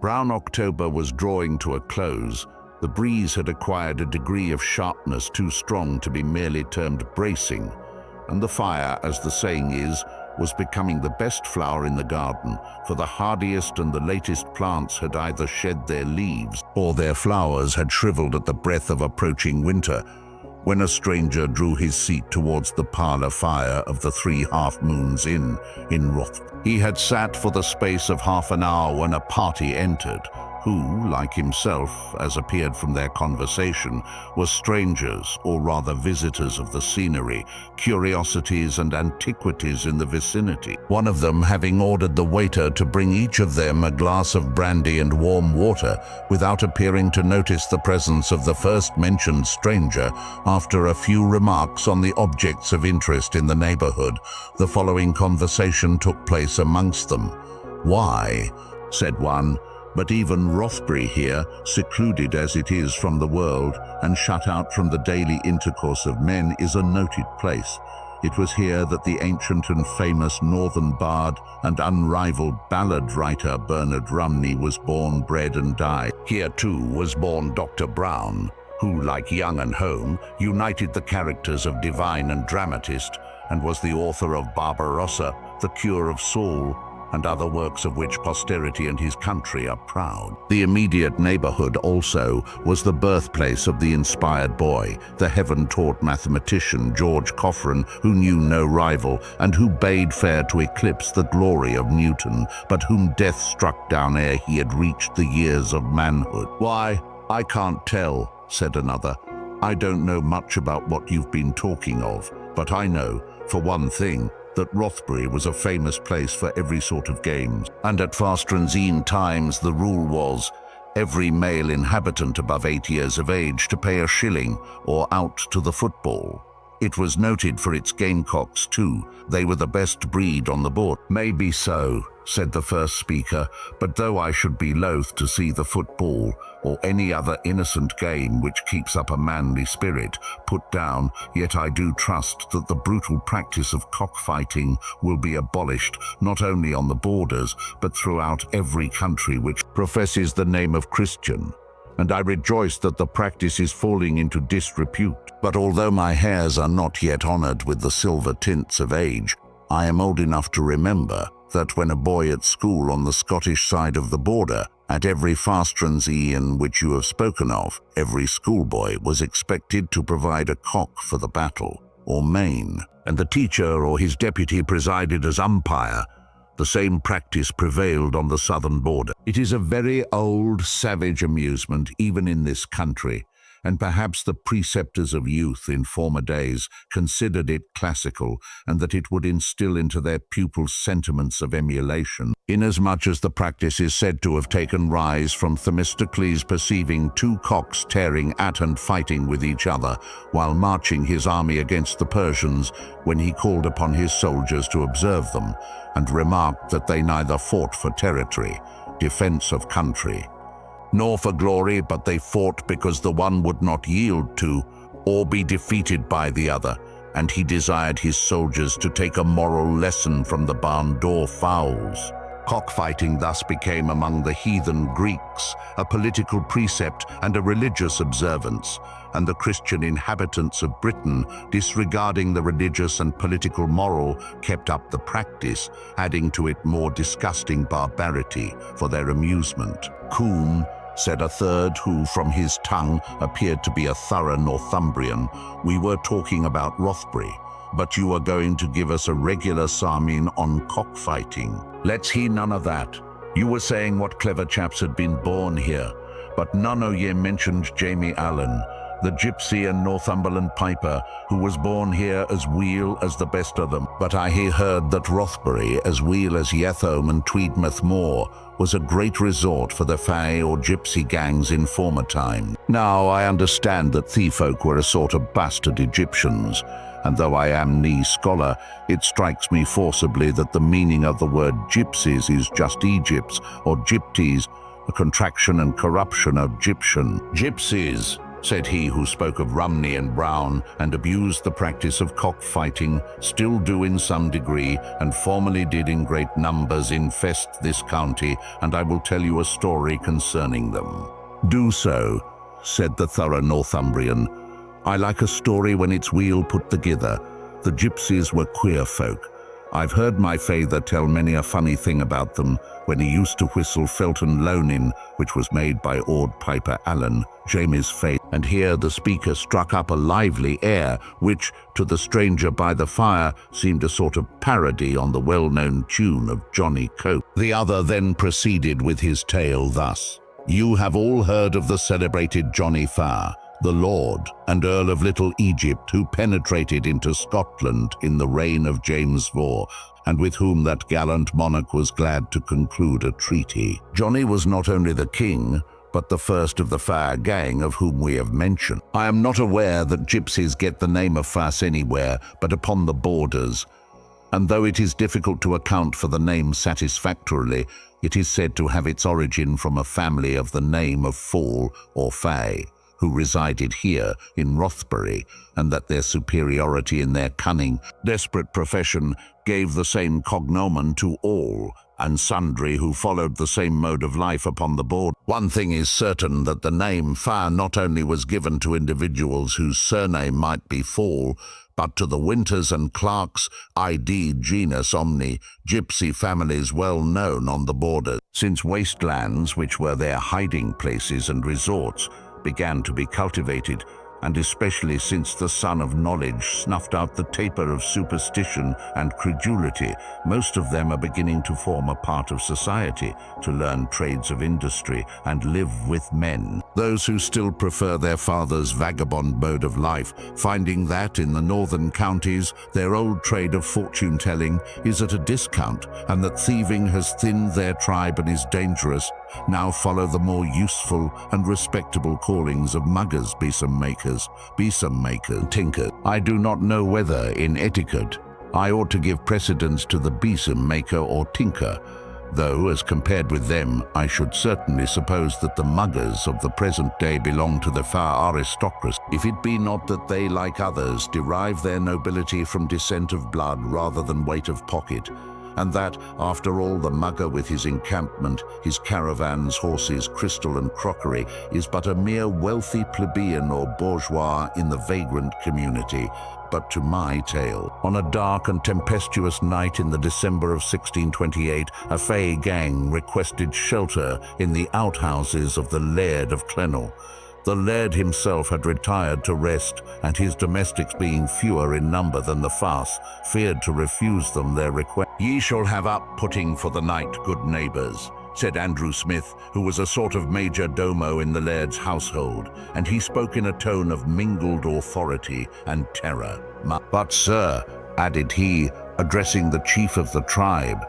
Brown October was drawing to a close. The breeze had acquired a degree of sharpness too strong to be merely termed bracing, and the fire, as the saying is, was becoming the best flower in the garden, for the hardiest and the latest plants had either shed their leaves or their flowers had shriveled at the breath of approaching winter, when a stranger drew his seat towards the parlor fire of the Three Half Moons Inn in Roth. He had sat for the space of half an hour when a party entered, who, like himself, as appeared from their conversation, were strangers, or rather visitors of the scenery, curiosities and antiquities in the vicinity. One of them having ordered the waiter to bring each of them a glass of brandy and warm water, without appearing to notice the presence of the first-mentioned stranger. After a few remarks on the objects of interest in the neighborhood, the following conversation took place amongst them. "Why," said one, "but even Rothbury here, secluded as it is from the world and shut out from the daily intercourse of men, is a noted place. It was here that the ancient and famous northern bard and unrivaled ballad writer Bernard Rumney was born, bred and died. Here too was born Dr. Brown, who, like Young and Home, united the characters of divine and dramatist, and was the author of Barbarossa, The Cure of Saul, and other works of which posterity and his country are proud. The immediate neighborhood also was the birthplace of the inspired boy, the heaven-taught mathematician George Coffran, who knew no rival and who bade fair to eclipse the glory of Newton, but whom death struck down ere he had reached the years of manhood. "Why, I can't tell," said another. "I don't know much about what you've been talking of, but I know, for one thing, that Rothbury was a famous place for every sort of games, and at Fastranzine times the rule was every male inhabitant above 8 years of age to pay a shilling or out to the football. It was noted for its gamecocks too. They were the best breed on the board." "Maybe so," said the first speaker, "but though I should be loath to see the football, or any other innocent game which keeps up a manly spirit, put down, yet I do trust that the brutal practice of cockfighting will be abolished, not only on the borders, but throughout every country which professes the name of Christian. And I rejoice that the practice is falling into disrepute. But although my hairs are not yet honored with the silver tints of age, I am old enough to remember that when a boy at school on the Scottish side of the border, at every Fastranzine which you have spoken of, every schoolboy was expected to provide a cock for the battle, or main, and the teacher or his deputy presided as umpire. The same practice prevailed on the southern border. It is a very old, savage amusement, even in this country, and perhaps the preceptors of youth in former days considered it classical, and that it would instill into their pupils sentiments of emulation, inasmuch as the practice is said to have taken rise from Themistocles perceiving two cocks tearing at and fighting with each other while marching his army against the Persians, when he called upon his soldiers to observe them, and remarked that they neither fought for territory, defense of country, nor for glory, but they fought because the one would not yield to or be defeated by the other, and he desired his soldiers to take a moral lesson from the barn door fowls. Cockfighting thus became among the heathen Greeks a political precept and a religious observance, and the Christian inhabitants of Britain, disregarding the religious and political moral, kept up the practice, adding to it more disgusting barbarity for their amusement. "Coom," said a third, who from his tongue appeared to be a thorough Northumbrian, "we were talking about Rothbury, but you are going to give us a regular sermon on cockfighting. Let's hear none of that. You were saying what clever chaps had been born here, but none o' ye mentioned Jamie Allen, the gypsy and Northumberland piper, who was born here as weel as the best of them. But I hae heard that Rothbury, as weel as Yethome and Tweedmouth Moor, was a great resort for the Fae or gypsy gangs in former time. Now, I understand that thiefolk were a sort of bastard Egyptians, and though I am nae scholar, it strikes me forcibly that the meaning of the word gypsies is just Egypts, or gypties, a contraction and corruption of Gyptian. Gypsies, said he who spoke of Rumney and Brown and abused the practice of cockfighting, still do in some degree, and formerly did in great numbers infest this county, and I will tell you a story concerning them. Do so, said the thorough Northumbrian. I like a story when it's weel put together. The gypsies were queer folk. I've heard my father tell many a funny thing about them when he used to whistle Felton Lonin, which was made by Ord Piper Allen, Jamie's fate. And here the speaker struck up a lively air, which, to the stranger by the fire, seemed a sort of parody on the well-known tune of Johnny Cope. The other then proceeded with his tale thus. You have all heard of the celebrated Johnny Faa, the Lord and Earl of Little Egypt, who penetrated into Scotland in the reign of James IV, and with whom that gallant monarch was glad to conclude a treaty. Johnny was not only the king, but the first of the Faa gang of whom we have mentioned. I am not aware that gypsies get the name of Faas anywhere but upon the borders, and though it is difficult to account for the name satisfactorily, it is said to have its origin from a family of the name of Fall or Fay, who resided here in Rothbury, and that their superiority in their cunning, desperate profession gave the same cognomen to all and sundry who followed the same mode of life upon the board. One thing is certain, that the name Faa not only was given to individuals whose surname might be Fall, but to the Winters and Clarks, id genus omni, gypsy families well known on the border, since wastelands, which were their hiding places and resorts, began to be cultivated, and especially since the sun of knowledge snuffed out the taper of superstition and credulity, most of them are beginning to form a part of society, to learn trades of industry and live with men. Those who still prefer their father's vagabond mode of life, finding that in the northern counties their old trade of fortune-telling is at a discount, and that thieving has thinned their tribe and is dangerous, now follow the more useful and respectable callings of muggers, besom makers, tinkers. I do not know whether, in etiquette, I ought to give precedence to the besom maker or tinker, though, as compared with them, I should certainly suppose that the muggers of the present day belong to the Faa aristocracy, if it be not that they, like others, derive their nobility from descent of blood rather than weight of pocket, and that, after all, the mugger with his encampment, his caravans, horses, crystal and crockery, is but a mere wealthy plebeian or bourgeois in the vagrant community. But to my tale. On a dark and tempestuous night in the December of 1628, a Fay gang requested shelter in the outhouses of the Laird of Clennell. The laird himself had retired to rest, and his domestics, being fewer in number than the Faas, feared to refuse them their request. Ye shall have up-putting for the night, good neighbours, said Andrew Smith, who was a sort of major domo in the laird's household, and he spoke in a tone of mingled authority and terror. But, sir, added he, addressing the chief of the tribe,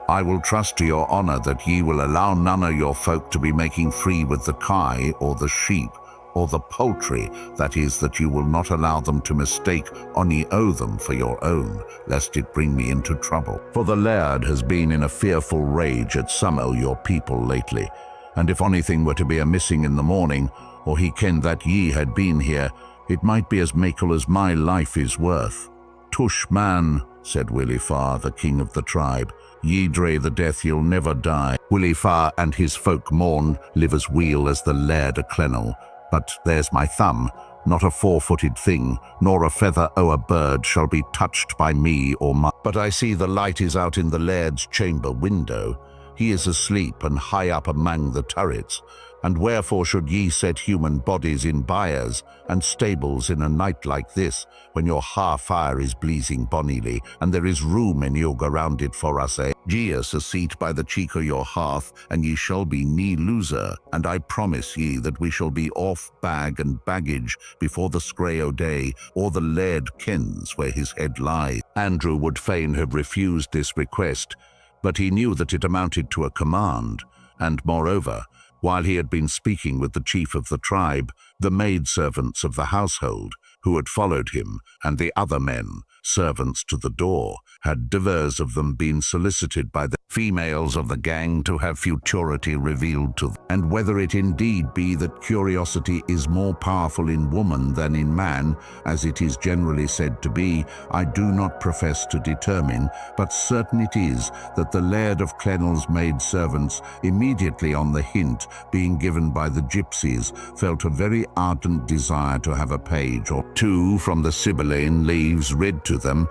I will trust to your honour that ye will allow none of your folk to be making free with the kye or the sheep or the poultry, that is, that you will not allow them to mistake on ye owe them for your own, lest it bring me into trouble. For the laird has been in a fearful rage at some o' your people lately, and if anything were to be a-missing in the morning, or he kenned that ye had been here, it might be as meikle as my life is worth. Tush, man, said Willie Faa, the king of the tribe, ye dray the death you'll never die. Willie Faa and his folk mourn, live as weel as the Laird o' Clennell, but there's my thumb, not a four-footed thing, nor a feather o' a bird shall be touched by me or my... But I see the light is out in the laird's chamber window. He is asleep and high up among the turrets. And wherefore should ye set human bodies in byres and stables in a night like this, when your fire is blazing bonnily, and there is room in your around it for us, eh? Gie us a seat by the cheek o' your hearth, and ye shall be nee loser, and I promise ye that we shall be off bag and baggage before the scray o' day, or the laird kens where his head lies. Andrew would fain have refused this request, but he knew that it amounted to a command, and moreover, while he had been speaking with the chief of the tribe, the maidservants of the household, who had followed him, and the other men, servants to the door, had divers of them been solicited by the females of the gang to have futurity revealed to them. And whether it indeed be that curiosity is more powerful in woman than in man, as it is generally said to be, I do not profess to determine, but certain it is that the Laird of Clennell's maidservants, immediately on the hint being given by the gypsies, felt a very ardent desire to have a page or two from the Sibylline leaves read to them,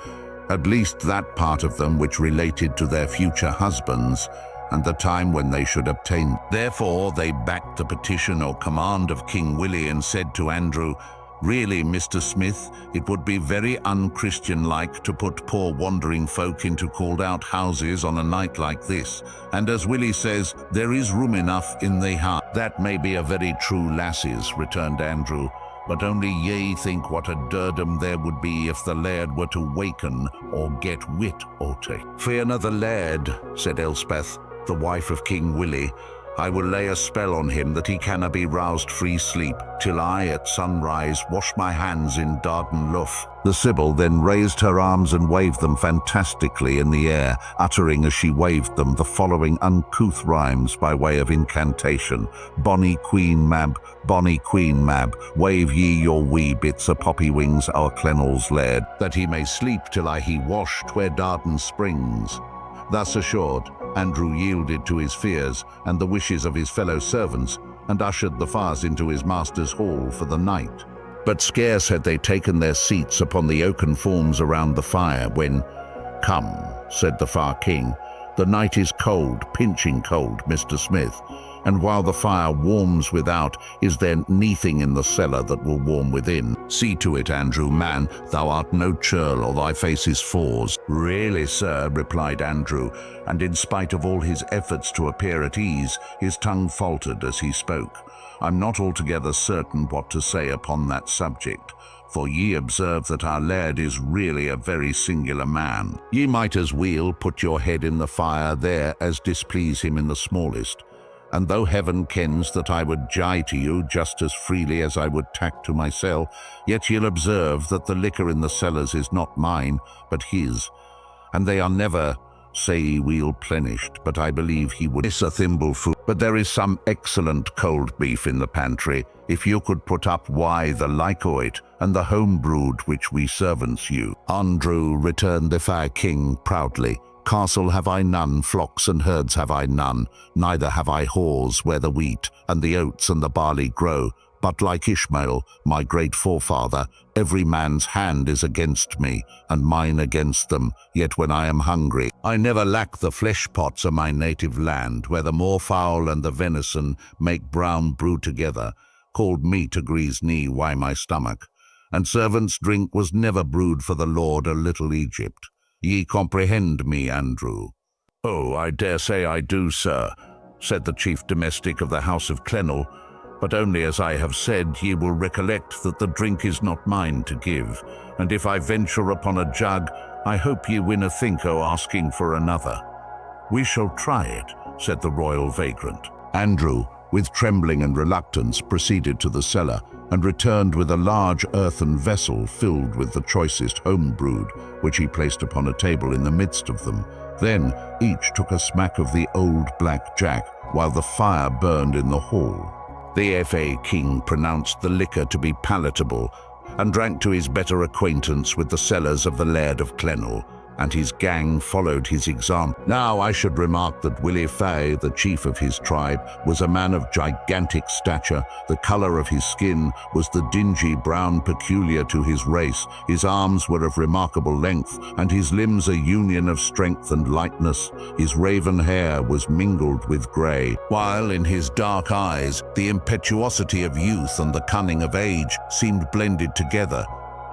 at least that part of them which related to their future husbands, and the time when they should obtain. Therefore they backed the petition or command of King Willie and said to Andrew, "Really, Mr. Smith, it would be very unchristian-like to put poor wandering folk into called-out houses on a night like this. And as Willie says, there is room enough in the house." "That may be a very true, lasses," returned Andrew, "but only ye think what a durdom there would be if the laird were to waken or get wit o't." "Fear na the laird," said Elspeth, the wife of King Willie. "I will lay a spell on him that he canna be roused free sleep, till I at sunrise wash my hands in Dardan Luff." The Sibyl then raised her arms and waved them fantastically in the air, uttering as she waved them the following uncouth rhymes by way of incantation. "Bonny Queen Mab, bonny Queen Mab, wave ye your wee bits o' poppy wings o'er Clennell's laird, that he may sleep till I he washed where Dardan springs." Thus assured, Andrew yielded to his fears and the wishes of his fellow servants, and ushered the Faas into his master's hall for the night. But scarce had they taken their seats upon the oaken forms around the fire when, "Come," said the Faa King, "the night is cold, pinching cold, Mr. Smith, and while the fire warms without, is there neathing in the cellar that will warm within? See to it, Andrew, man, thou art no churl, or thy face is fors." "Really, sir," replied Andrew, and in spite of all his efforts to appear at ease, his tongue faltered as he spoke. "I'm not altogether certain what to say upon that subject, for ye observe that our laird is really a very singular man. Ye might as weel put your head in the fire there as displease him in the smallest. And though heaven kens that I would jie to you just as freely as I would tack to myself, yet ye'll observe that the liquor in the cellars is not mine, but his, and they are never, say weel plenished, but I believe he would miss a thimbleful. But there is some excellent cold beef in the pantry, if you could put up why the like o' it, and the home brewed which we servants use." "Andrew," returned the Faa King proudly, "castle have I none, flocks and herds have I none, neither have I halls where the wheat and the oats and the barley grow, but like Ishmael, my great forefather, every man's hand is against me, and mine against them, yet when I am hungry, I never lack the flesh pots of my native land, where the moorfowl and the venison make brown brew together, called meat agrees knee why my stomach, and servants' drink was never brewed for the Lord o' little Egypt. Ye comprehend me, Andrew?" "Oh, I dare say I do, sir," said the chief domestic of the House of Clennell, "but only as I have said, ye will recollect that the drink is not mine to give, and if I venture upon a jug, I hope ye win a think o' asking for another." "We shall try it," said the royal vagrant. Andrew, with trembling and reluctance, proceeded to the cellar and returned with a large earthen vessel filled with the choicest home brewed, which he placed upon a table in the midst of them. Then each took a smack of the old black jack, while the fire burned in the hall. The Faa King pronounced the liquor to be palatable, and drank to his better acquaintance with the cellars of the Laird of Clennell, and his gang followed his example. Now I should remark that Willie Faa, the chief of his tribe, was a man of gigantic stature. The color of his skin was the dingy brown peculiar to his race. His arms were of remarkable length, and his limbs a union of strength and lightness. His raven hair was mingled with grey, while in his dark eyes the impetuosity of youth and the cunning of age seemed blended together.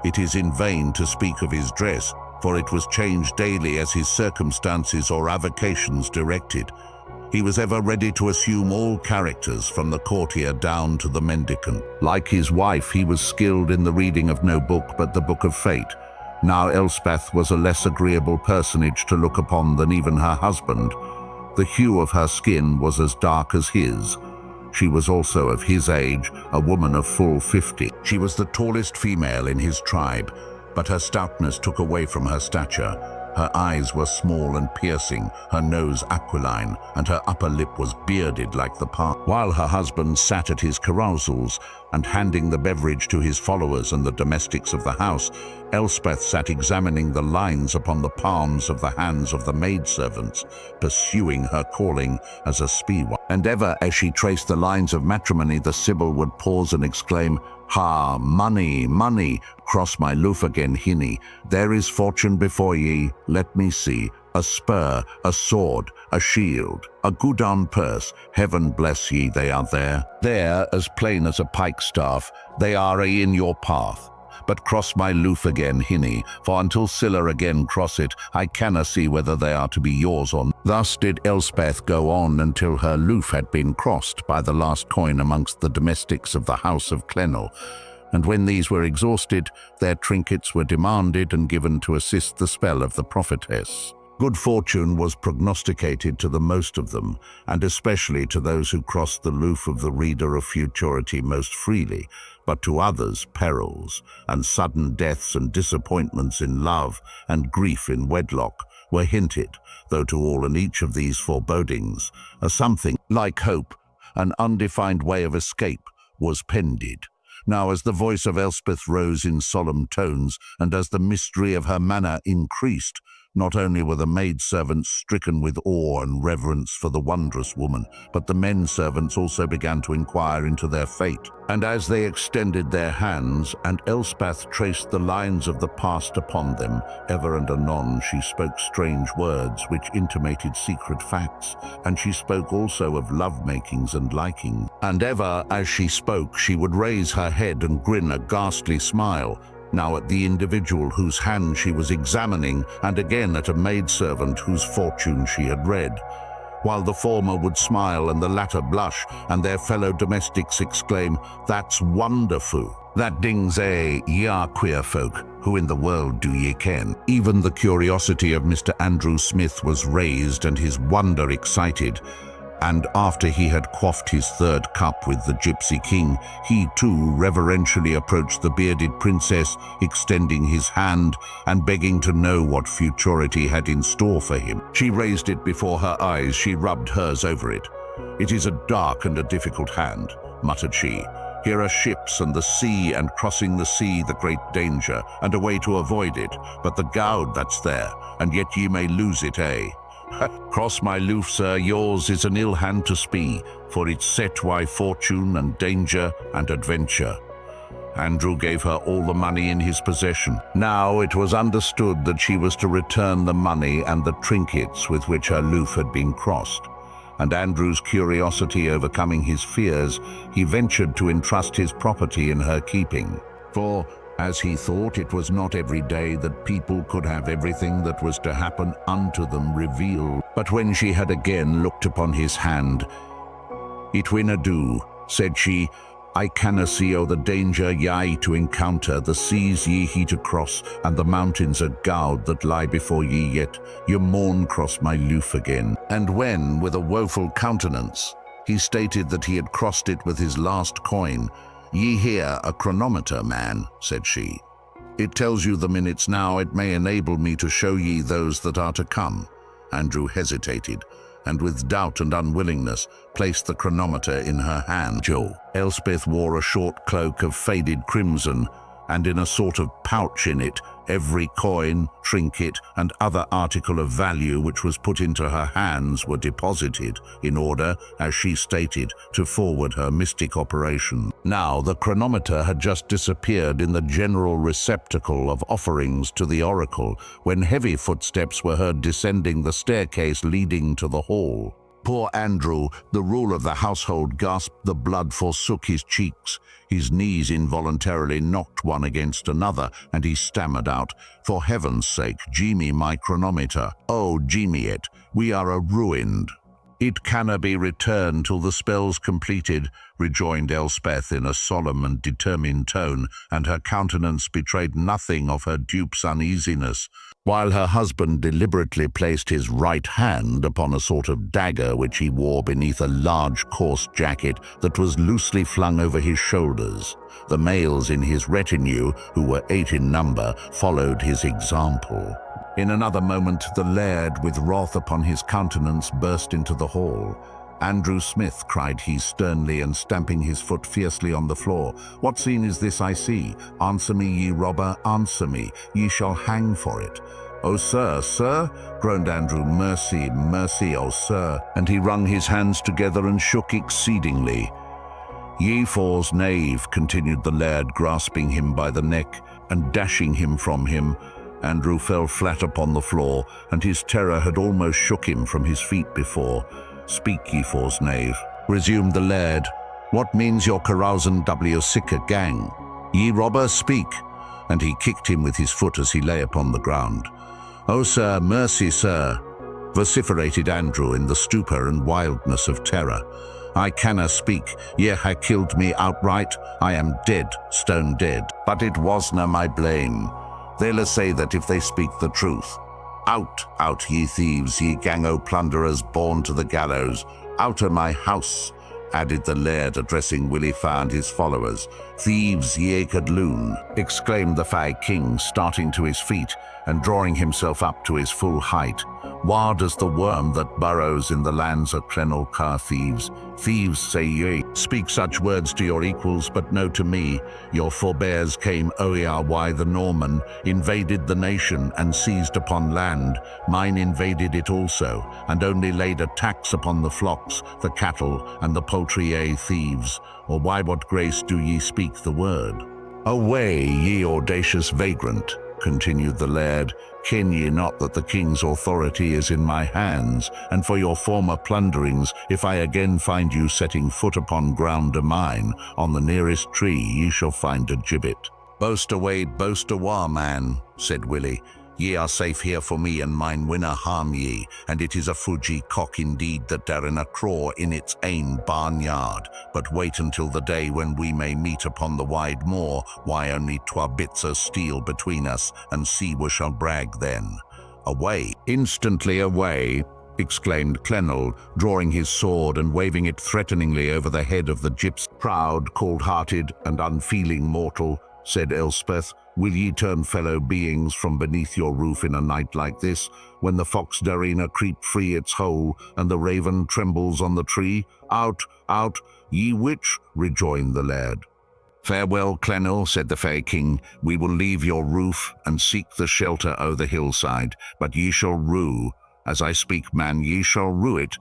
It is in vain to speak of his dress, for it was changed daily as his circumstances or avocations directed. He was ever ready to assume all characters, from the courtier down to the mendicant. Like his wife, he was skilled in the reading of no book but the Book of Fate. Now Elspeth was a less agreeable personage to look upon than even her husband. The hue of her skin was as dark as his. She was also of his age, a woman of full 50. She was the tallest female in his tribe, but her stoutness took away from her stature. Her eyes were small and piercing, her nose aquiline, and her upper lip was bearded like the palm. While her husband sat at his carousals and handing the beverage to his followers and the domestics of the house, Elspeth sat examining the lines upon the palms of the hands of the maidservants, pursuing her calling as a speewife. And ever as she traced the lines of matrimony, the Sibyl would pause and exclaim, "Ha, money, money, cross my loof again, hinny. There is fortune before ye, let me see. A spur, a sword, a shield, a guerdon purse. Heaven bless ye, they are there. There, as plain as a pikestaff, they are in your path. But cross my loof again, hinny, for until Scylla again cross it, I canna see whether they are to be yours or not." Thus did Elspeth go on until her loof had been crossed by the last coin amongst the domestics of the house of Clennel, and when these were exhausted, their trinkets were demanded and given to assist the spell of the prophetess. Good fortune was prognosticated to the most of them, and especially to those who crossed the loof of the reader of futurity most freely, but to others perils, and sudden deaths and disappointments in love and grief in wedlock were hinted, though to all and each of these forebodings, a something like hope, an undefined way of escape, was pended. Now as the voice of Elspeth rose in solemn tones, and as the mystery of her manner increased, not only were the maidservants stricken with awe and reverence for the wondrous woman, but the men-servants also began to inquire into their fate. And as they extended their hands, and Elspeth traced the lines of the past upon them, ever and anon she spoke strange words which intimated secret facts, and she spoke also of love-makings and liking. And ever as she spoke, she would raise her head and grin a ghastly smile, now at the individual whose hand she was examining, and again at a maidservant whose fortune she had read, while the former would smile and the latter blush, and their fellow domestics exclaim, "That's wonderful. That dings ye are queer folk, who in the world do ye ken?" Even the curiosity of Mr. Andrew Smith was raised and his wonder excited, and after he had quaffed his third cup with the Gypsy King, he too reverentially approached the bearded princess, extending his hand and begging to know what futurity had in store for him. She raised it before her eyes, she rubbed hers over it. "It is a dark and a difficult hand," muttered she. "Here are ships and the sea, and crossing the sea the great danger, and a way to avoid it, but the gowd that's there, and yet ye may lose it, eh? Cross my loof, sir, yours is an ill hand to spee, for it's set why fortune and danger and adventure." Andrew gave her all the money in his possession. Now it was understood that she was to return the money and the trinkets with which her loof had been crossed. And Andrew's curiosity overcoming his fears, he ventured to entrust his property in her keeping. For, as he thought, it was not every day that people could have everything that was to happen unto them revealed. But when she had again looked upon his hand, "It winna do," said she, "I canna see o' the danger ye to encounter, the seas ye he to cross, and the mountains are gowd that lie before ye yet. Ye maun cross my loof again." And when, with a woeful countenance, he stated that he had crossed it with his last coin, "Ye hear a chronometer, man," said she. "It tells you the minutes now, it may enable me to show ye those that are to come." Andrew hesitated, and with doubt and unwillingness placed the chronometer in her hand. Elspeth wore a short cloak of faded crimson, and in a sort of pouch in it, every coin, trinket, and other article of value which was put into her hands were deposited, in order, as she stated, to forward her mystic operation. Now the chronometer had just disappeared in the general receptacle of offerings to the oracle, when heavy footsteps were heard descending the staircase leading to the hall. Poor Andrew, the rule of the household, gasped, the blood forsook his cheeks. His knees involuntarily knocked one against another, and he stammered out, "For heaven's sake, gie me my chronometer. Oh, gie me it. We are ruined." "It canna be returned till the spell's completed," rejoined Elspeth in a solemn and determined tone, and her countenance betrayed nothing of her dupe's uneasiness, while her husband deliberately placed his right hand upon a sort of dagger which he wore beneath a large coarse jacket that was loosely flung over his shoulders. The males in his retinue, who were 8 in number, followed his example. In another moment, the laird, with wrath upon his countenance, burst into the hall. "Andrew Smith," cried he sternly, and stamping his foot fiercely on the floor, "what scene is this I see? Answer me, ye robber, answer me. Ye shall hang for it." "Oh, sir, sir," groaned Andrew, "mercy, mercy, oh, sir." And he wrung his hands together and shook exceedingly. "Ye false knave," continued the laird, grasping him by the neck and dashing him from him. Andrew fell flat upon the floor, and his terror had almost shook him from his feet before. "Speak, ye false knave," resumed the laird. "What means your carousin' W-Sicker gang? Ye robber, speak." And he kicked him with his foot as he lay upon the ground. "Oh, sir, mercy, sir," vociferated Andrew in the stupor and wildness of terror. "I canna speak. Ye ha' killed me outright. I am dead, stone dead. But it wasna my blame. They'll a say that if they speak the truth. Out, out, ye thieves, ye gang o' plunderers born to the gallows. Out o' my house," added the laird, addressing Willie Faa and his followers. "Thieves, ye acred loon," exclaimed the Faa king, starting to his feet and drawing himself up to his full height. "Ward as the worm that burrows in the lands of Crenel Car thieves. Thieves, say ye, speak such words to your equals, but no to me. Your forebears came Oiarwai the Norman, invaded the nation and seized upon land. Mine invaded it also, and only laid a tax upon the flocks, the cattle, and the poultry, thieves. Or why what grace do ye speak the word?" "Away, ye audacious vagrant," continued the laird. "Ken ye not that the king's authority is in my hands? And for your former plunderings, if I again find you setting foot upon ground of mine, on the nearest tree ye shall find a gibbet." "Boast away, boast awa, man," said Willie. "Ye are safe here for me, and mine winna harm ye, and it is a Fuji cock indeed that therein a craw in its ain barnyard. But wait until the day when we may meet upon the wide moor, why only twa bits o' steel between us, and see we shall brag then." "Away, instantly away," exclaimed Clennel, drawing his sword and waving it threateningly over the head of the gypsy. "Proud, cold-hearted, and unfeeling mortal," said Elspeth, "will ye turn fellow beings from beneath your roof in a night like this, when the fox darena creep free its hole and the raven trembles on the tree? Out, out, ye witch," rejoined the laird. "Farewell, Clennel," said the Faa king. "We will leave your roof and seek the shelter o' the hillside, but ye shall rue. As I speak, man, ye shall rue it,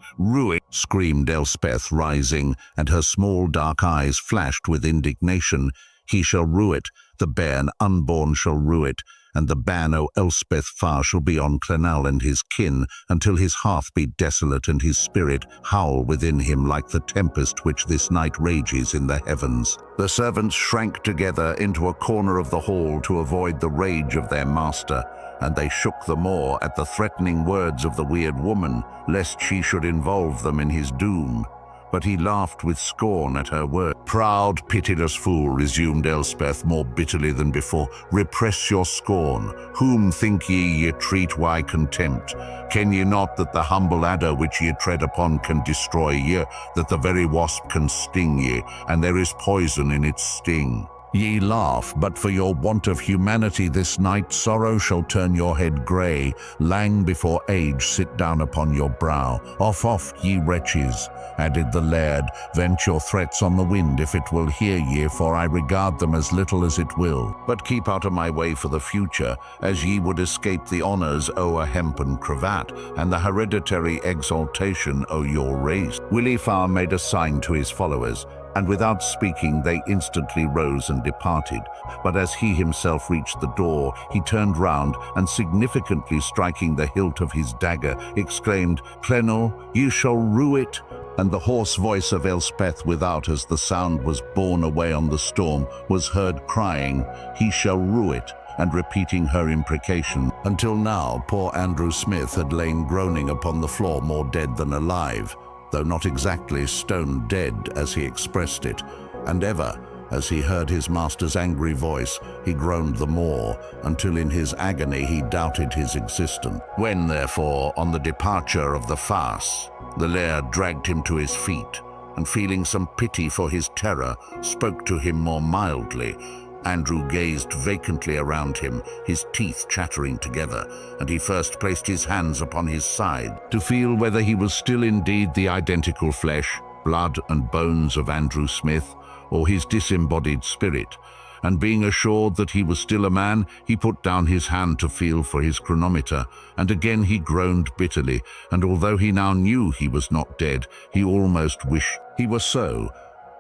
screamed Elspeth, rising, and her small dark eyes flashed with indignation. "He shall rue it, the bairn unborn shall rue it, and the ban o' Elspeth Faa shall be on Clennel and his kin, until his hearth be desolate and his spirit howl within him like the tempest which this night rages in the heavens." The servants shrank together into a corner of the hall to avoid the rage of their master, and they shook the more at the threatening words of the weird woman, lest she should involve them in his doom. But he laughed with scorn at her words. "Proud, pitiless fool," resumed Elspeth more bitterly than before, "repress your scorn. Whom think ye treat why contempt? Ken ye not that the humble adder which ye tread upon can destroy ye, that the very wasp can sting ye, and there is poison in its sting? Ye laugh, but for your want of humanity this night sorrow shall turn your head grey, lang before age sit down upon your brow. Off, off, ye wretches," added the laird, "vent your threats on the wind if it will hear ye, for I regard them as little as it will. But keep out of my way for the future, as ye would escape the honours o' a hempen cravat, and the hereditary exaltation o' your race." Willie Faa made a sign to his followers, and without speaking they instantly rose and departed. But as he himself reached the door, he turned round and, significantly striking the hilt of his dagger, exclaimed, "Clennel, you shall rue it." And the hoarse voice of Elspeth without, as the sound was borne away on the storm, was heard crying, "He shall rue it," and repeating her imprecation. Until now, poor Andrew Smith had lain groaning upon the floor, more dead than alive, though not exactly stone dead as he expressed it, and ever, as he heard his master's angry voice, he groaned the more, until in his agony he doubted his existence. When, therefore, on the departure of the farce, the laird dragged him to his feet, and feeling some pity for his terror, spoke to him more mildly. Andrew gazed vacantly around him, his teeth chattering together, and he first placed his hands upon his side to feel whether he was still indeed the identical flesh, blood and bones of Andrew Smith, or his disembodied spirit. And being assured that he was still a man, he put down his hand to feel for his chronometer, and again he groaned bitterly, and although he now knew he was not dead, he almost wished he were so.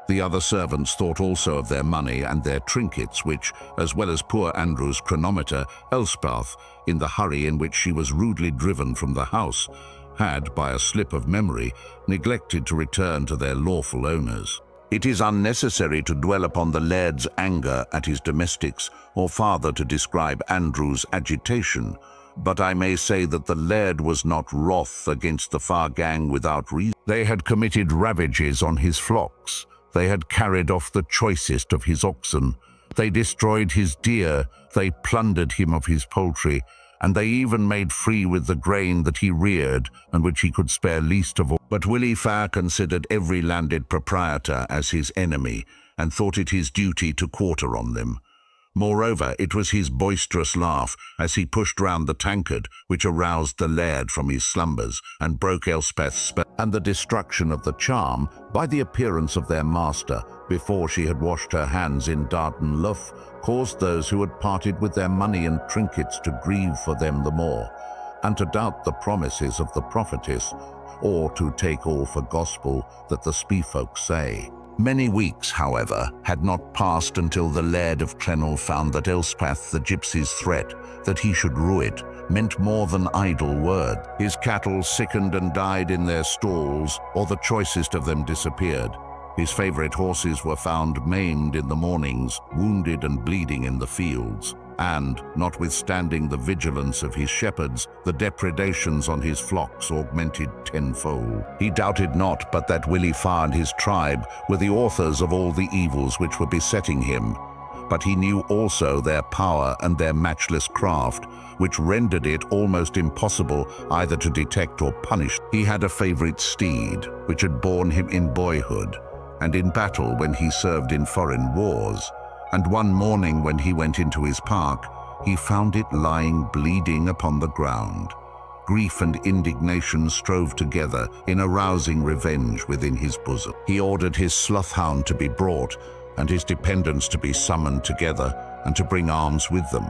The other servants thought also of their money and their trinkets, which, as well as poor Andrew's chronometer, Elspeth, in the hurry in which she was rudely driven from the house, had, by a slip of memory, neglected to return to their lawful owners. It is unnecessary to dwell upon the laird's anger at his domestics, or farther to describe Andrew's agitation, but I may say that the laird was not wroth against the Faa gang without reason. They had committed ravages on his flocks. They had carried off the choicest of his oxen. They destroyed his deer. They plundered him of his poultry. And they even made free with the grain that he reared and which he could spare least of all. But Willie Faa considered every landed proprietor as his enemy and thought it his duty to quarter on them. Moreover, it was his boisterous laugh as he pushed round the tankard which aroused the laird from his slumbers and broke Elspeth's spell, and the destruction of the charm by the appearance of their master before she had washed her hands in Darden Luff caused those who had parted with their money and trinkets to grieve for them the more, and to doubt the promises of the prophetess, or to take all for gospel that the spee-folk say. Many weeks, however, had not passed until the Laird of Clennell found that Elspeth the gypsy's threat that he should rue it meant more than idle word. His cattle sickened and died in their stalls, or the choicest of them disappeared. His favourite horses were found maimed in the mornings, wounded and bleeding in the fields. And, notwithstanding the vigilance of his shepherds, the depredations on his flocks augmented tenfold. He doubted not but that Willie Faa and his tribe were the authors of all the evils which were besetting him, but he knew also their power and their matchless craft, which rendered it almost impossible either to detect or punish. He had a favourite steed, which had borne him in boyhood, and in battle when he served in foreign wars. And one morning when he went into his park, he found it lying bleeding upon the ground. Grief and indignation strove together in a rousing revenge within his bosom. He ordered his sloth-hound to be brought, and his dependents to be summoned together, and to bring arms with them.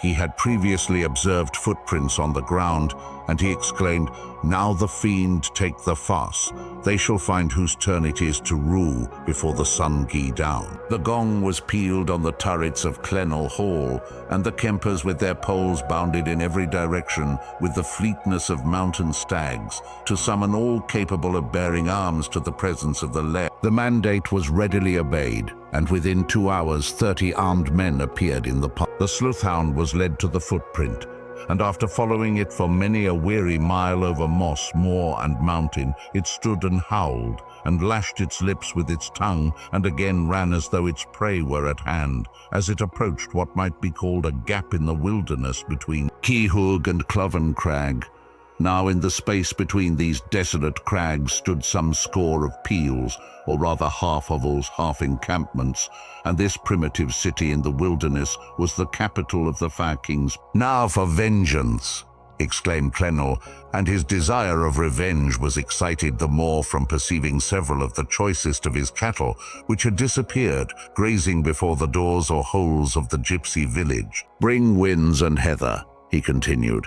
He had previously observed footprints on the ground, and he exclaimed, "Now the fiend take the fuss. They shall find whose turn it is to rue before the sun gee down." The gong was pealed on the turrets of Clennell Hall, and the Kempers with their poles bounded in every direction with the fleetness of mountain stags to summon all capable of bearing arms to the presence of the laird. The mandate was readily obeyed, and within 2 hours 30 armed men appeared in the park. The sleuth-hound was led to the footprint, and after following it for many a weary mile over moss, moor and mountain, it stood and howled, and lashed its lips with its tongue, and again ran as though its prey were at hand, as it approached what might be called a gap in the wilderness between Kehoog and Cloven Crag. Now in the space between these desolate crags stood some score of peels, or rather half-hovels, half-encampments, and this primitive city in the wilderness was the capital of the Faa kings. "Now for vengeance!" exclaimed Clennell, and his desire of revenge was excited the more from perceiving several of the choicest of his cattle, which had disappeared, grazing before the doors or holes of the gypsy village. "Bring winds and heather," he continued.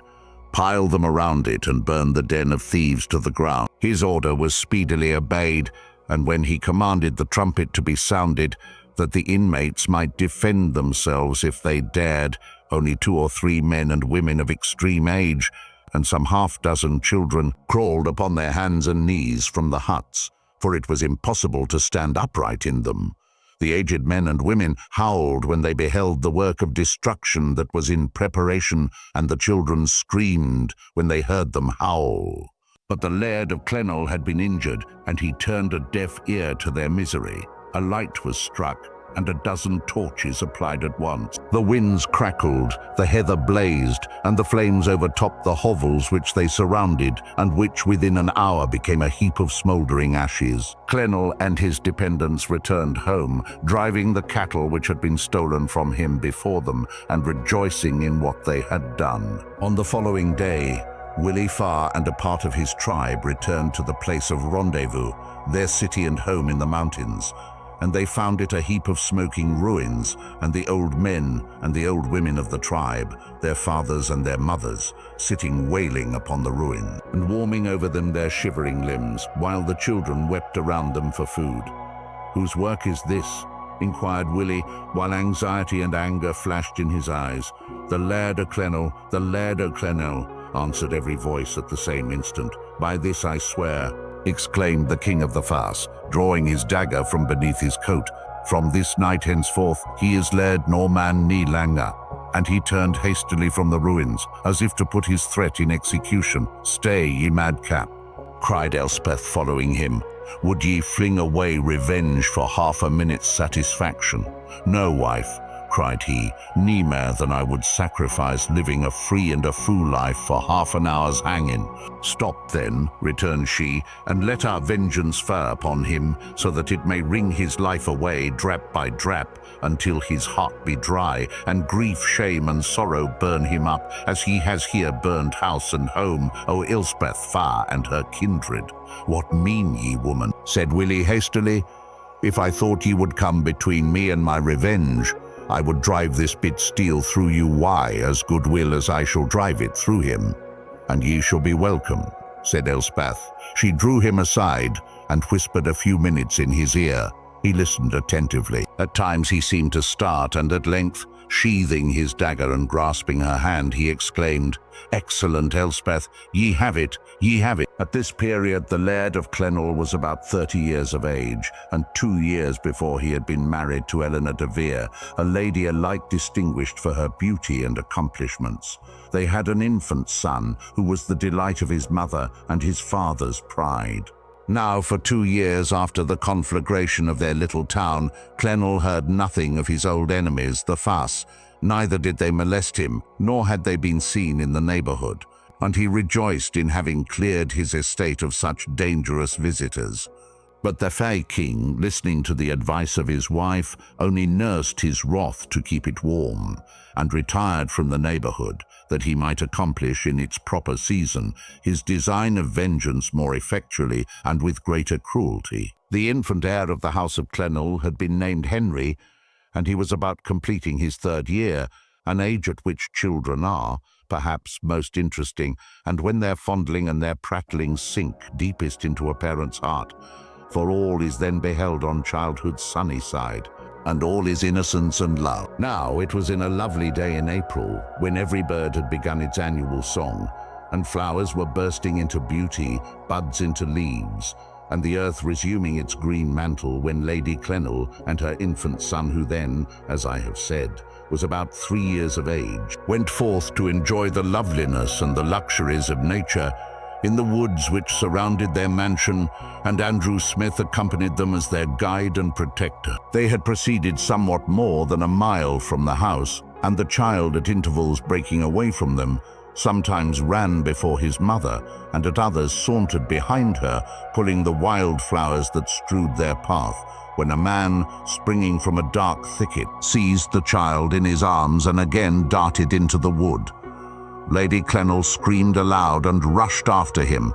"Pile them around it and burn the den of thieves to the ground." His order was speedily obeyed, and when he commanded the trumpet to be sounded, that the inmates might defend themselves if they dared, only 2 or 3 men and women of extreme age, and some half-dozen children, crawled upon their hands and knees from the huts, for it was impossible to stand upright in them. The aged men and women howled when they beheld the work of destruction that was in preparation, and the children screamed when they heard them howl. But the Laird of Clennell had been injured, and he turned a deaf ear to their misery. A light was struck, and a dozen torches applied at once. The winds crackled, the heather blazed, and the flames overtopped the hovels which they surrounded, and which within an hour became a heap of smouldering ashes. Clennel and his dependents returned home, driving the cattle which had been stolen from him before them, and rejoicing in what they had done. On the following day, Willie Faa and a part of his tribe returned to the place of rendezvous, their city and home in the mountains, and they found it a heap of smoking ruins, and the old men and the old women of the tribe, their fathers and their mothers, sitting wailing upon the ruin, and warming over them their shivering limbs, while the children wept around them for food. "Whose work is this?" inquired Willie, while anxiety and anger flashed in his eyes. "The Laird o' Clennel, the Laird o' Clennel," answered every voice at the same instant. "By this I swear," exclaimed the king of the Faas, drawing his dagger from beneath his coat. "From this night henceforth he is Laird nor man ni Langa." And he turned hastily from the ruins, as if to put his threat in execution. "Stay, ye madcap," cried Elspeth, following him. "Would ye fling away revenge for half a minute's satisfaction? No, wife," cried he, "nie more than I would sacrifice living a free and a full life for half an hour's hanging." "Stop then," returned she, "and let our vengeance fall upon him, so that it may wring his life away drap by drap, until his heart be dry, and grief, shame, and sorrow burn him up, as he has here burned house and home, O Elspeth Faa and her kindred." "What mean ye, woman?" said Willie hastily. "If I thought ye would come between me and my revenge, I would drive this bit steel through you as goodwill as I shall drive it through him. And ye shall be welcome," said Elspeth. She drew him aside and whispered a few minutes in his ear. He listened attentively. At times he seemed to start, and at length, sheathing his dagger and grasping her hand, he exclaimed, "Excellent, Elspeth, ye have it, ye have it." At this period, the Laird of Clennel was about 30 years of age, and 2 years before he had been married to Eleanor de Vere, a lady alike distinguished for her beauty and accomplishments. They had an infant son, who was the delight of his mother and his father's pride. Now, for 2 years after the conflagration of their little town, Clennel heard nothing of his old enemies, the Faas. Neither did they molest him, nor had they been seen in the neighborhood, and he rejoiced in having cleared his estate of such dangerous visitors. But the Faa king, listening to the advice of his wife, only nursed his wrath to keep it warm, and retired from the neighborhood, that he might accomplish in its proper season his design of vengeance more effectually and with greater cruelty. The infant heir of the house of Clennel had been named Henry, and he was about completing his 3rd year, an age at which children are, perhaps, most interesting, and when their fondling and their prattling sink deepest into a parent's heart, for all is then beheld on childhood's sunny side, and all is innocence and love. Now it was in a lovely day in April, when every bird had begun its annual song, and flowers were bursting into beauty, buds into leaves, and the earth resuming its green mantle, when Lady Clennel and her infant son, who then, as I have said, was about 3 years of age, went forth to enjoy the loveliness and the luxuries of nature in the woods which surrounded their mansion, and Andrew Smith accompanied them as their guide and protector. They had proceeded somewhat more than a mile from the house, and the child, at intervals breaking away from them, sometimes ran before his mother, and at others sauntered behind her, pulling the wild flowers that strewed their path, when a man, springing from a dark thicket, seized the child in his arms and again darted into the wood. Lady Clennel screamed aloud and rushed after him.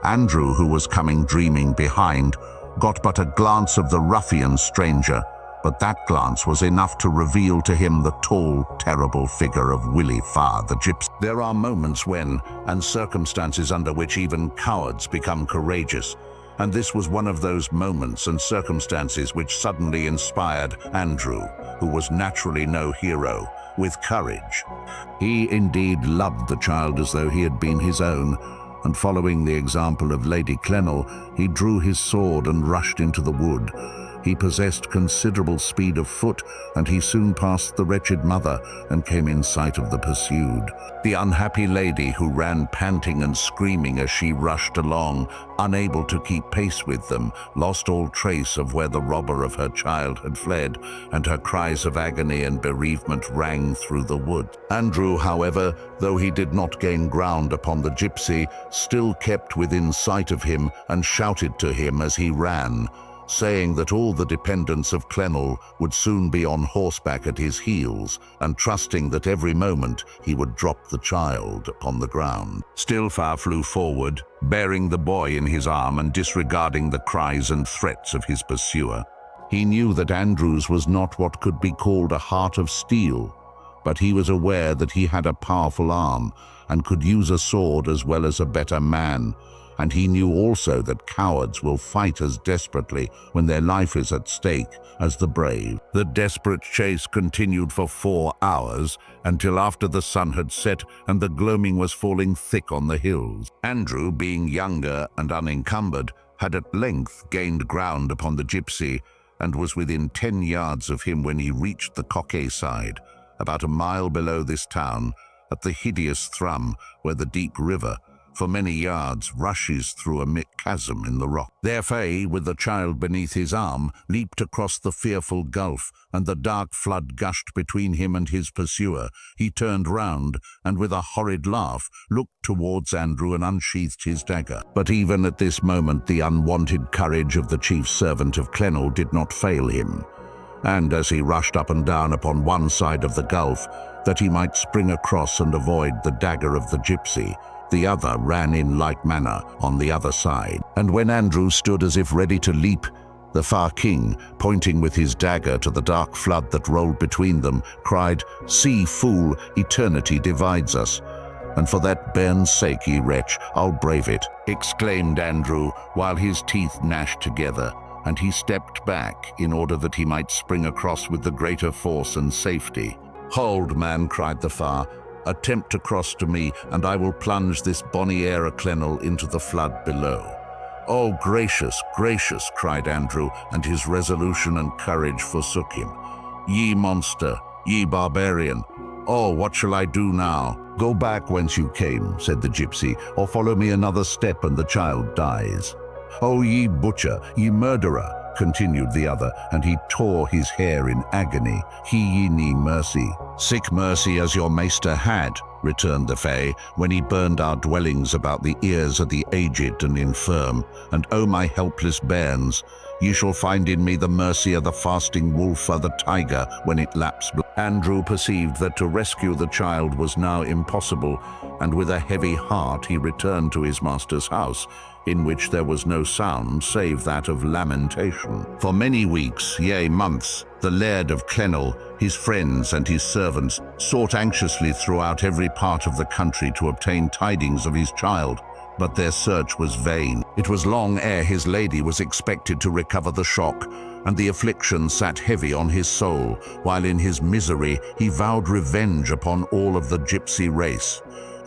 Andrew, who was coming dreaming behind, got but a glance of the ruffian stranger, but that glance was enough to reveal to him the tall, terrible figure of Willie Faa, the gypsy. There are moments when, and circumstances under which even cowards become courageous, and this was one of those moments and circumstances which suddenly inspired Andrew, who was naturally no hero, with courage. He indeed loved the child as though he had been his own, and following the example of Lady Clennel, he drew his sword and rushed into the wood. He possessed considerable speed of foot, and he soon passed the wretched mother and came in sight of the pursued. The unhappy lady, who ran panting and screaming as she rushed along, unable to keep pace with them, lost all trace of where the robber of her child had fled, and her cries of agony and bereavement rang through the wood. Andrew, however, though he did not gain ground upon the gypsy, still kept within sight of him and shouted to him as he ran, saying that all the dependents of Clennell would soon be on horseback at his heels, and trusting that every moment he would drop the child upon the ground. Still Faa flew forward, bearing the boy in his arm and disregarding the cries and threats of his pursuer. He knew that Andrew's was not what could be called a heart of steel, but he was aware that he had a powerful arm and could use a sword as well as a better man, and he knew also that cowards will fight as desperately when their life is at stake as the brave. The desperate chase continued for 4 hours, until after the sun had set and the gloaming was falling thick on the hills. Andrew, being younger and unencumbered, had at length gained ground upon the gypsy, and was within 10 yards of him when he reached the Coquet side, about a mile below this town, at the hideous Thrum, where the deep river, for many yards, rushes through a chasm in the rock. There Faa, with the child beneath his arm, leaped across the fearful gulf, and the dark flood gushed between him and his pursuer. He turned round, and with a horrid laugh, looked towards Andrew and unsheathed his dagger. But even at this moment the unwonted courage of the chief servant of Clennell did not fail him, and as he rushed up and down upon one side of the gulf, that he might spring across and avoid the dagger of the gypsy, the other ran in like manner on the other side. And when Andrew stood as if ready to leap, the Faa king, pointing with his dagger to the dark flood that rolled between them, cried, "See, fool, eternity divides us. And for that bairn's sake, ye wretch, I'll brave it," exclaimed Andrew, while his teeth gnashed together, and he stepped back in order that he might spring across with the greater force and safety. "Hold, man," cried the Faa. "Attempt to cross to me, and I will plunge this bonny heir of Clennell into the flood below." "Oh, gracious, gracious," cried Andrew, and his resolution and courage forsook him. "Ye monster, ye barbarian, oh, what shall I do now?" "Go back whence you came," said the gypsy, "or follow me another step and the child dies." "Oh, ye butcher, ye murderer," continued the other, and he tore his hair in agony. "He ye nee mercy." "Sick mercy as your maester had," returned the Faa, "when he burned our dwellings about the ears of the aged and infirm. And O my helpless bairns, ye shall find in me the mercy of the fasting wolf or the tiger when it laps blood." Andrew perceived that to rescue the child was now impossible, and with a heavy heart he returned to his master's house, in which there was no sound save that of lamentation. For many weeks, yea months, the Laird of Clennell, his friends and his servants, sought anxiously throughout every part of the country to obtain tidings of his child, but their search was vain. It was long ere his lady was expected to recover the shock, and the affliction sat heavy on his soul, while in his misery he vowed revenge upon all of the gypsy race.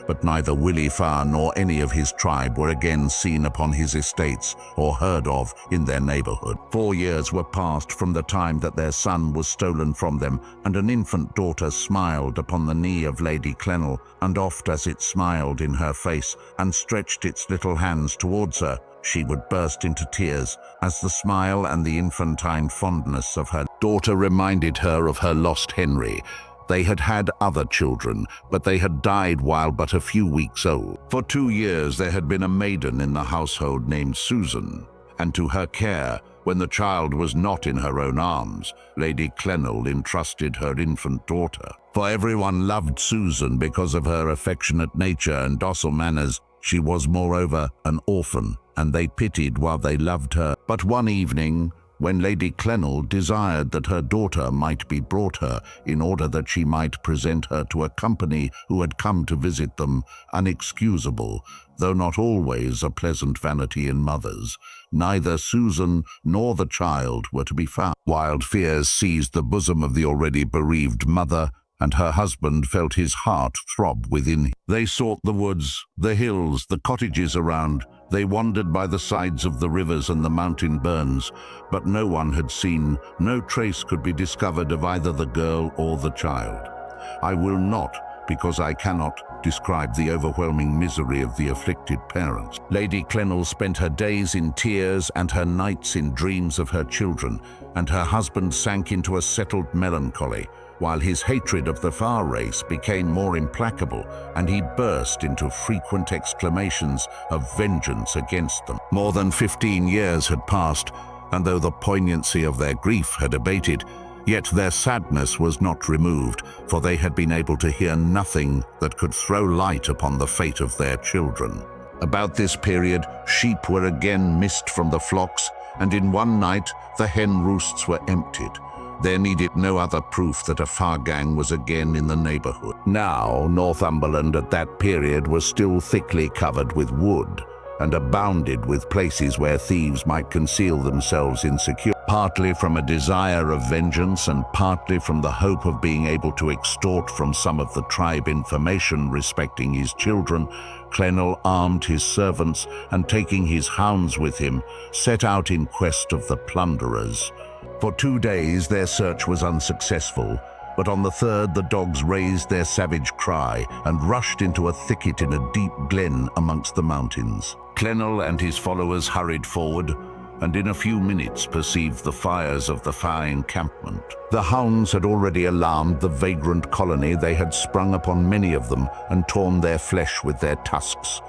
But neither Willie Faa nor any of his tribe were again seen upon his estates or heard of in their neighborhood. 4 years were passed from the time that their son was stolen from them, and an infant daughter smiled upon the knee of Lady Clennell, and oft as it smiled in her face and stretched its little hands towards her, she would burst into tears, as the smile and the infantine fondness of her daughter reminded her of her lost Henry. They had had other children, but they had died while but a few weeks old. For 2 years there had been a maiden in the household named Susan, and to her care, when the child was not in her own arms, Lady Clennell entrusted her infant daughter. For everyone loved Susan because of her affectionate nature and docile manners. She was moreover an orphan, and they pitied while they loved her. But one evening, when Lady Clennell desired that her daughter might be brought her in order that she might present her to a company who had come to visit them, unexcusable, though not always a pleasant vanity in mothers, neither Susan nor the child were to be found. Wild fears seized the bosom of the already bereaved mother, and her husband felt his heart throb within him. They sought the woods, the hills, the cottages around. They wandered by the sides of the rivers and the mountain burns, but no one had seen, no trace could be discovered of either the girl or the child. I will not, because I cannot, describe the overwhelming misery of the afflicted parents. Lady Clennell spent her days in tears and her nights in dreams of her children, and her husband sank into a settled melancholy, while his hatred of the Faa race became more implacable, and he burst into frequent exclamations of vengeance against them. More than 15 years had passed, and though the poignancy of their grief had abated, yet their sadness was not removed, for they had been able to hear nothing that could throw light upon the fate of their children. About this period, sheep were again missed from the flocks, and in one night the hen roosts were emptied. There needed no other proof that a Faa gang was again in the neighborhood. Now, Northumberland at that period was still thickly covered with wood, and abounded with places where thieves might conceal themselves in security. Partly from a desire of vengeance and partly from the hope of being able to extort from some of the tribe information respecting his children, Clennell armed his servants and, taking his hounds with him, set out in quest of the plunderers. For 2 days their search was unsuccessful, but on the third the dogs raised their savage cry and rushed into a thicket in a deep glen amongst the mountains. Clennell and his followers hurried forward, and in a few minutes perceived the fires of the Faa encampment. The hounds had already alarmed the vagrant colony. They had sprung upon many of them and torn their flesh with their tusks,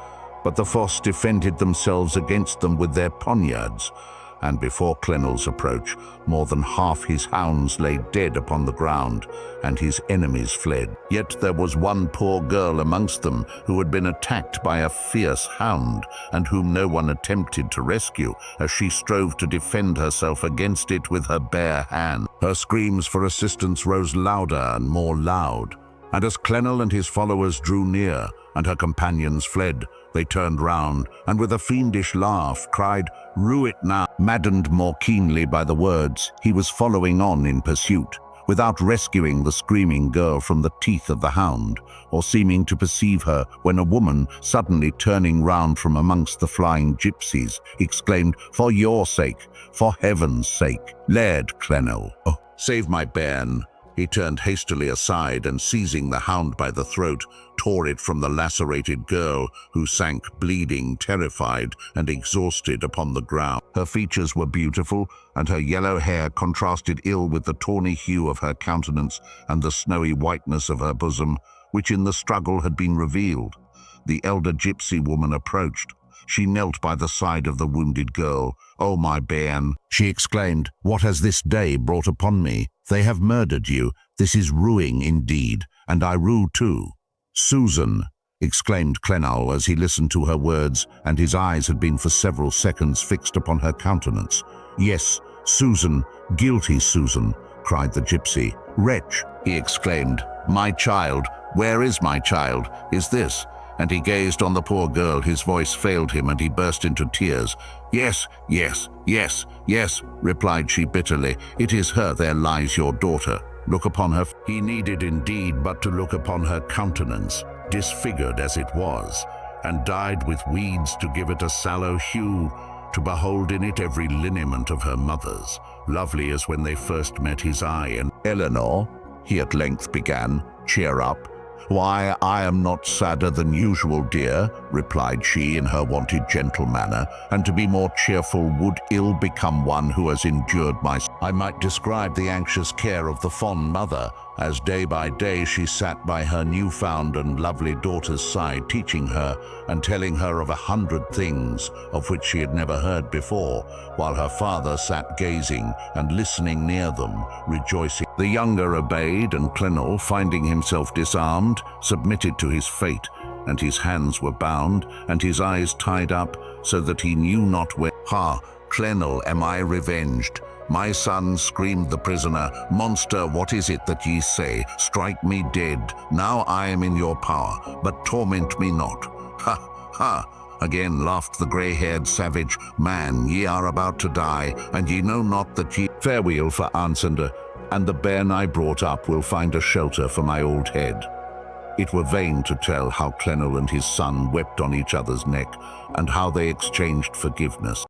but the Foss defended themselves against them with their poniards, and before Clennell's approach, more than half his hounds lay dead upon the ground, and his enemies fled. Yet there was one poor girl amongst them who had been attacked by a fierce hound, and whom no one attempted to rescue, as she strove to defend herself against it with her bare hand. Her screams for assistance rose louder and more loud, and as Clennell and his followers drew near, and her companions fled, they turned round, and with a fiendish laugh cried, "Rue it now!" Maddened more keenly by the words, he was following on in pursuit, without rescuing the screaming girl from the teeth of the hound, or seeming to perceive her, when a woman, suddenly turning round from amongst the flying gypsies, exclaimed, "For your sake, for heaven's sake, Laird Clennell, oh, save my bairn!" He turned hastily aside and, seizing the hound by the throat, tore it from the lacerated girl, who sank bleeding, terrified and exhausted upon the ground. Her features were beautiful, and her yellow hair contrasted ill with the tawny hue of her countenance and the snowy whiteness of her bosom, which in the struggle had been revealed. The elder gypsy woman approached. She knelt by the side of the wounded girl. "Oh, my bairn," she exclaimed, "what has this day brought upon me? They have murdered you. This is ruing indeed, and I rue too." "Susan," exclaimed Clennell as he listened to her words, and his eyes had been for several seconds fixed upon her countenance. "Yes, Susan, guilty Susan," cried the gypsy. "Wretch," he exclaimed, "my child, where is my child? Is this?" And he gazed on the poor girl. His voice failed him, and he burst into tears. "Yes, yes, yes, yes," replied she bitterly. "It is her. There lies your daughter. Look upon her." He needed indeed but to look upon her countenance, disfigured as it was, and dyed with weeds to give it a sallow hue, to behold in it every lineament of her mother's, lovely as when they first met his eye. And "Eleanor," he at length began, "cheer up." "Why, I am not sadder than usual, dear," replied she in her wonted gentle manner, "and to be more cheerful would ill become one who has endured my—" I might describe the anxious care of the fond mother, as day by day she sat by her newfound and lovely daughter's side, teaching her and telling her of 100 things of which she had never heard before, while her father sat gazing and listening near them, rejoicing. The younger obeyed, and Clennell, finding himself disarmed, submitted to his fate, and his hands were bound, and his eyes tied up, so that he knew not where. "Ha, Clennell, am I revenged? My son," screamed the prisoner. "Monster, what is it that ye say? Strike me dead. Now I am in your power, but torment me not." "Ha, ha!" again laughed the grey-haired savage. "Man, ye are about to die, and ye know not that ye—" Farewell for answer, and the bairn I brought up will find a shelter for my old head. It were vain to tell how Clennel and his son wept on each other's neck, and how they exchanged forgiveness.